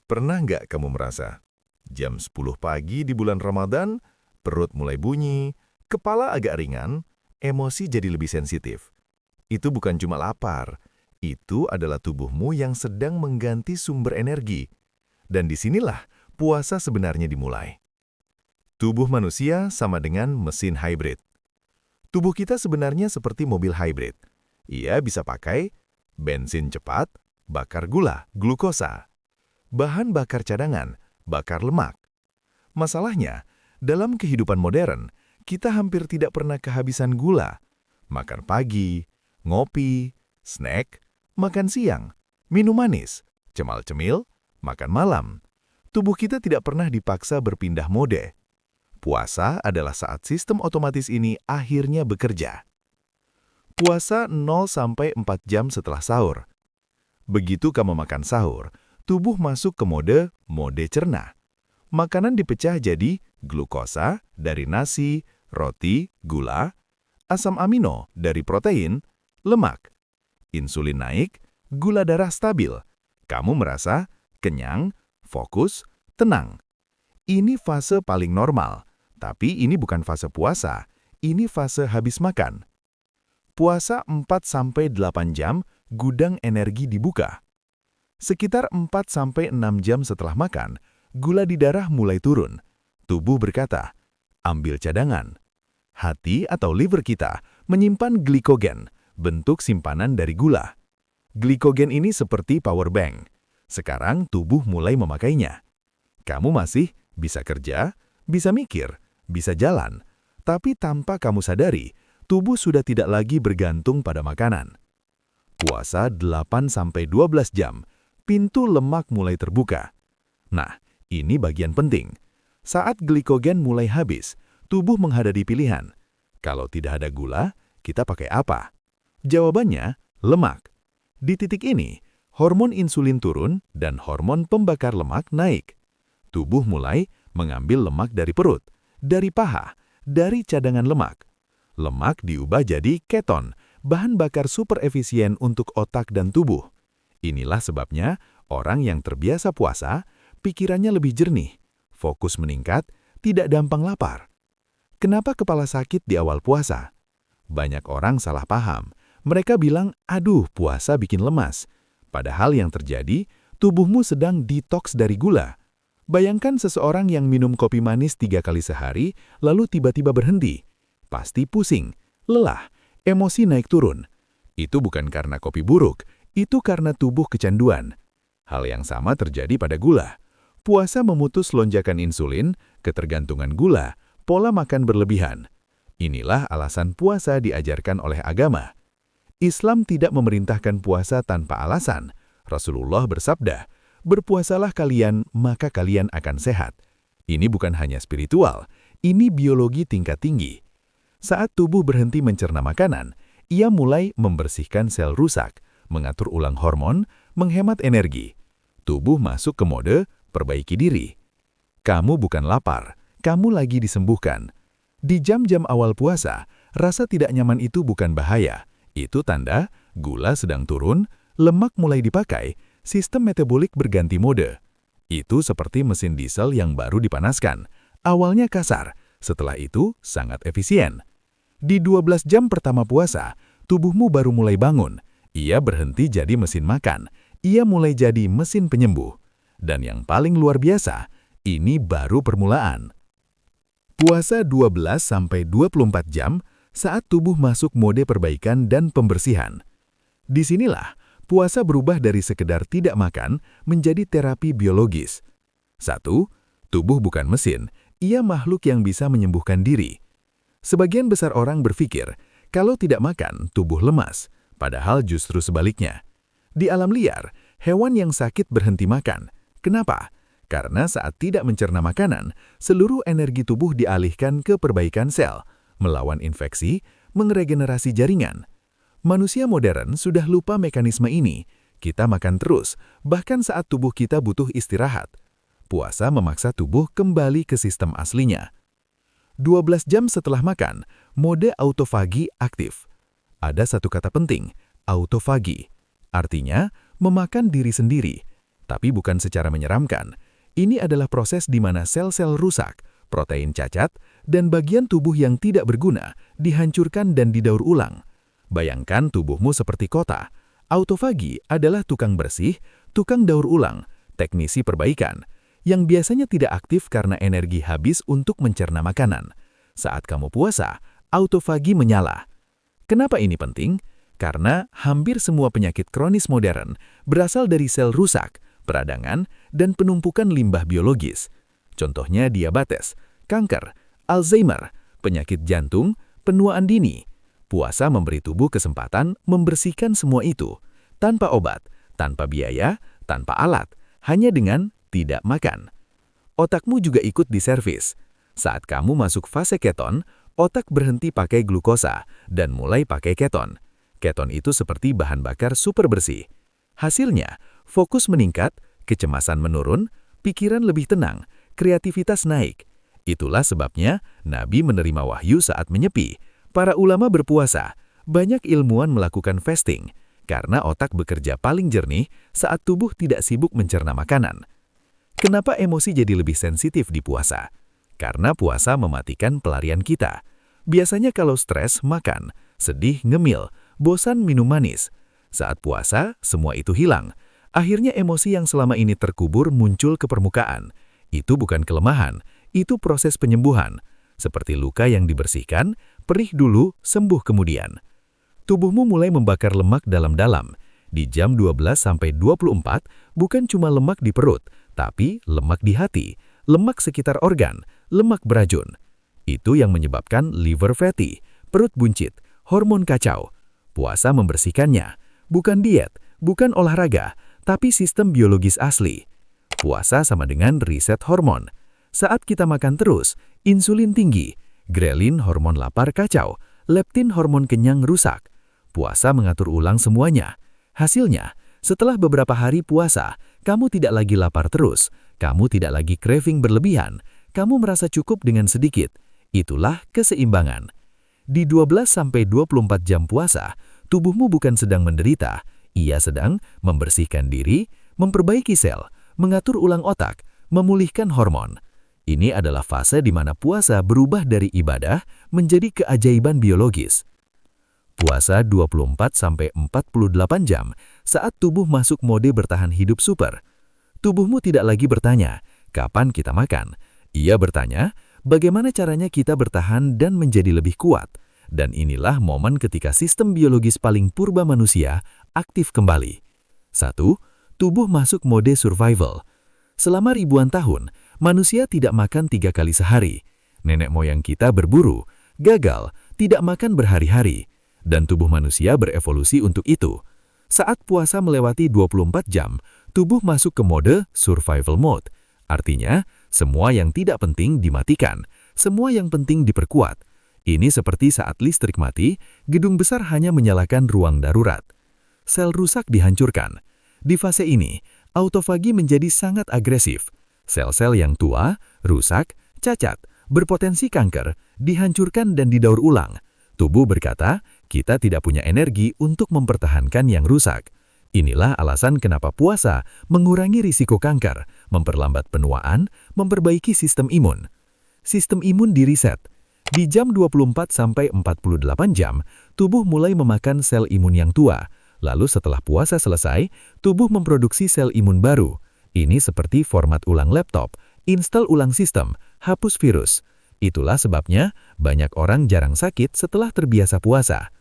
Pernah nggak kamu merasa, jam 10 pagi di bulan Ramadan, perut mulai bunyi, kepala agak ringan, emosi jadi lebih sensitif? Itu bukan cuma lapar, itu adalah tubuhmu yang sedang mengganti sumber energi. Dan disinilah puasa sebenarnya dimulai. Tubuh manusia sama dengan mesin hybrid. Tubuh kita sebenarnya seperti mobil hybrid. Ia bisa pakai bensin cepat, bakar gula, glukosa, bahan bakar cadangan, bakar lemak. Masalahnya, dalam kehidupan modern, kita hampir tidak pernah kehabisan gula. Makan pagi, ngopi, snack, makan siang, minum manis, cemal-cemil, makan malam. Tubuh kita tidak pernah dipaksa berpindah mode. Puasa adalah saat sistem otomatis ini akhirnya bekerja. Puasa 0-4 jam setelah sahur. Begitu kamu makan sahur, tubuh masuk ke mode cerna. Makanan dipecah jadi glukosa dari nasi, roti, gula, asam amino dari protein, lemak. Insulin naik, gula darah stabil. Kamu merasa kenyang, fokus, tenang. Ini fase paling normal, tapi ini bukan fase puasa, ini fase habis makan. Puasa 4-8 jam, gudang energi dibuka. Sekitar 4-6 jam setelah makan, gula di darah mulai turun. Tubuh berkata, ambil cadangan. Hati atau liver kita menyimpan glikogen, bentuk simpanan dari gula. Glikogen ini seperti power bank. Sekarang tubuh mulai memakainya. Kamu masih bisa kerja, bisa mikir, bisa jalan, tapi tanpa kamu sadari, tubuh sudah tidak lagi bergantung pada makanan. Puasa 8-12 jam, pintu lemak mulai terbuka. Nah, ini bagian penting. Saat glikogen mulai habis, tubuh menghadapi pilihan. Kalau tidak ada gula, kita pakai apa? Jawabannya, lemak. Di titik ini, hormon insulin turun dan hormon pembakar lemak naik. Tubuh mulai mengambil lemak dari perut, dari paha, dari cadangan lemak. Lemak diubah jadi keton, bahan bakar super efisien untuk otak dan tubuh. Inilah sebabnya orang yang terbiasa puasa, pikirannya lebih jernih, fokus meningkat, tidak gampang lapar. Kenapa kepala sakit di awal puasa? Banyak orang salah paham. Mereka bilang, aduh puasa bikin lemas. Padahal yang terjadi, tubuhmu sedang detoks dari gula. Bayangkan seseorang yang minum kopi manis 3 kali sehari, lalu tiba-tiba berhenti. Pasti pusing, lelah, emosi naik turun. Itu bukan karena kopi buruk, itu karena tubuh kecanduan. Hal yang sama terjadi pada gula. Puasa memutus lonjakan insulin, ketergantungan gula, pola makan berlebihan. Inilah alasan puasa diajarkan oleh agama. Islam tidak memerintahkan puasa tanpa alasan. Rasulullah bersabda, berpuasalah kalian, maka kalian akan sehat. Ini bukan hanya spiritual, ini biologi tingkat tinggi. Saat tubuh berhenti mencerna makanan, ia mulai membersihkan sel rusak, mengatur ulang hormon, menghemat energi. Tubuh masuk ke mode perbaiki diri. Kamu bukan lapar, kamu lagi disembuhkan. Di jam-jam awal puasa, rasa tidak nyaman itu bukan bahaya. Itu tanda gula sedang turun, lemak mulai dipakai, sistem metabolik berganti mode. Itu seperti mesin diesel yang baru dipanaskan. Awalnya kasar, setelah itu sangat efisien. Di 12 jam pertama puasa, tubuhmu baru mulai bangun. Ia berhenti jadi mesin makan. Ia mulai jadi mesin penyembuh. Dan yang paling luar biasa, ini baru permulaan. Puasa 12-24 jam saat tubuh masuk mode perbaikan dan pembersihan. Disinilah puasa berubah dari sekedar tidak makan menjadi terapi biologis. 1. Tubuh bukan mesin, ia makhluk yang bisa menyembuhkan diri. Sebagian besar orang berpikir, kalau tidak makan, tubuh lemas, padahal justru sebaliknya. Di alam liar, hewan yang sakit berhenti makan. Kenapa? Karena saat tidak mencerna makanan, seluruh energi tubuh dialihkan ke perbaikan sel, melawan infeksi, meregenerasi jaringan. Manusia modern sudah lupa mekanisme ini. Kita makan terus, bahkan saat tubuh kita butuh istirahat. Puasa memaksa tubuh kembali ke sistem aslinya. 12 jam setelah makan, mode autofagi aktif. Ada satu kata penting, autofagi. Artinya, memakan diri sendiri. Tapi bukan secara menyeramkan. Ini adalah proses di mana sel-sel rusak, protein cacat, dan bagian tubuh yang tidak berguna dihancurkan dan didaur ulang. Bayangkan tubuhmu seperti kota. Autofagi adalah tukang bersih, tukang daur ulang, teknisi perbaikan, yang biasanya tidak aktif karena energi habis untuk mencerna makanan. Saat kamu puasa, autofagi menyala. Kenapa ini penting? Karena hampir semua penyakit kronis modern berasal dari sel rusak, peradangan, dan penumpukan limbah biologis. Contohnya diabetes, kanker, Alzheimer, penyakit jantung, penuaan dini. Puasa memberi tubuh kesempatan membersihkan semua itu, tanpa obat, tanpa biaya, tanpa alat, hanya dengan tidak makan. Otakmu juga ikut diservis. Saat kamu masuk fase keton, otak berhenti pakai glukosa dan mulai pakai keton. Keton itu seperti bahan bakar super bersih. Hasilnya, fokus meningkat, kecemasan menurun, pikiran lebih tenang, kreativitas naik. Itulah sebabnya Nabi menerima wahyu saat menyepi. Para ulama berpuasa, banyak ilmuwan melakukan fasting, karena otak bekerja paling jernih saat tubuh tidak sibuk mencerna makanan. Kenapa emosi jadi lebih sensitif di puasa? Karena puasa mematikan pelarian kita. Biasanya kalau stres, makan, sedih, ngemil, bosan, minum manis. Saat puasa, semua itu hilang. Akhirnya emosi yang selama ini terkubur muncul ke permukaan. Itu bukan kelemahan, itu proses penyembuhan. Seperti luka yang dibersihkan, perih dulu, sembuh kemudian. Tubuhmu mulai membakar lemak dalam-dalam. Di jam 12-24, bukan cuma lemak di perut, tapi lemak di hati, lemak sekitar organ, lemak beracun. Itu yang menyebabkan liver fatty, perut buncit, hormon kacau. Puasa membersihkannya, bukan diet, bukan olahraga, tapi sistem biologis asli. Puasa sama dengan reset hormon. Saat kita makan terus, insulin tinggi, grelin hormon lapar kacau, leptin hormon kenyang rusak. Puasa mengatur ulang semuanya. Hasilnya, setelah beberapa hari puasa, kamu tidak lagi lapar terus, kamu tidak lagi craving berlebihan, kamu merasa cukup dengan sedikit. Itulah keseimbangan. Di 12-24 jam puasa, tubuhmu bukan sedang menderita, ia sedang membersihkan diri, memperbaiki sel, mengatur ulang otak, memulihkan hormon. Ini adalah fase di mana puasa berubah dari ibadah menjadi keajaiban biologis. Puasa 24-48 jam saat tubuh masuk mode bertahan hidup super. Tubuhmu tidak lagi bertanya, kapan kita makan? Ia bertanya, bagaimana caranya kita bertahan dan menjadi lebih kuat? Dan inilah momen ketika sistem biologis paling purba manusia aktif kembali. 1. Tubuh masuk mode survival. Selama ribuan tahun, manusia tidak makan 3 kali sehari. Nenek moyang kita berburu, gagal, tidak makan berhari-hari. Dan tubuh manusia berevolusi untuk itu. Saat puasa melewati 24 jam, tubuh masuk ke mode survival mode. Artinya, semua yang tidak penting dimatikan, semua yang penting diperkuat. Ini seperti saat listrik mati, gedung besar hanya menyalakan ruang darurat. Sel rusak dihancurkan. Di fase ini, autofagi menjadi sangat agresif. Sel-sel yang tua, rusak, cacat, berpotensi kanker, dihancurkan dan didaur ulang. Tubuh berkata, kita tidak punya energi untuk mempertahankan yang rusak. Inilah alasan kenapa puasa mengurangi risiko kanker, memperlambat penuaan, memperbaiki sistem imun. Sistem imun diriset. Di jam 24-48 jam, tubuh mulai memakan sel imun yang tua. Lalu setelah puasa selesai, tubuh memproduksi sel imun baru. Ini seperti format ulang laptop, install ulang sistem, hapus virus. Itulah sebabnya banyak orang jarang sakit setelah terbiasa puasa.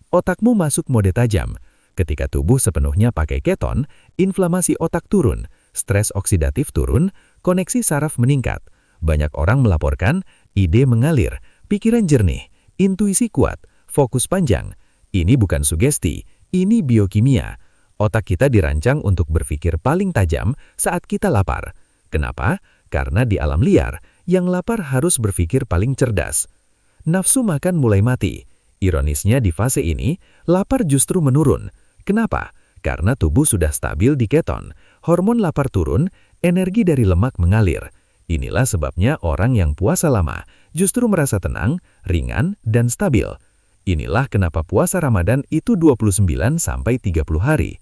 Otakmu masuk mode tajam. Ketika tubuh sepenuhnya pakai keton, inflamasi otak turun, stres oksidatif turun, koneksi saraf meningkat. Banyak orang melaporkan, ide mengalir, pikiran jernih, intuisi kuat, fokus panjang. Ini bukan sugesti, ini biokimia. Otak kita dirancang untuk berpikir paling tajam saat kita lapar. Kenapa? Karena di alam liar, yang lapar harus berpikir paling cerdas. Nafsu makan mulai mati. Ironisnya di fase ini, lapar justru menurun. Kenapa? Karena tubuh sudah stabil di keton, hormon lapar turun, energi dari lemak mengalir. Inilah sebabnya orang yang puasa lama justru merasa tenang, ringan, dan stabil. Inilah kenapa puasa Ramadan itu 29-30 hari.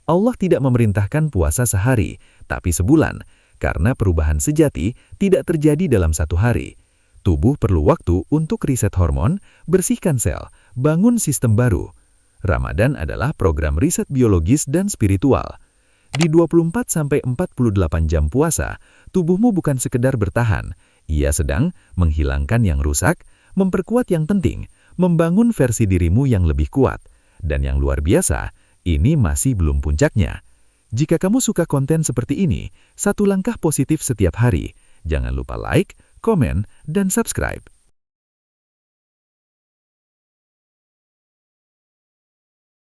Allah tidak memerintahkan puasa sehari, tapi sebulan, karena perubahan sejati tidak terjadi dalam satu hari. Tubuh perlu waktu untuk riset hormon, bersihkan sel, bangun sistem baru. Ramadan adalah program riset biologis dan spiritual. Di 24-48 jam puasa, tubuhmu bukan sekedar bertahan. Ia sedang menghilangkan yang rusak, memperkuat yang penting, membangun versi dirimu yang lebih kuat. Dan yang luar biasa, ini masih belum puncaknya. Jika kamu suka konten seperti ini, satu langkah positif setiap hari. Jangan lupa like, komen, dan subscribe.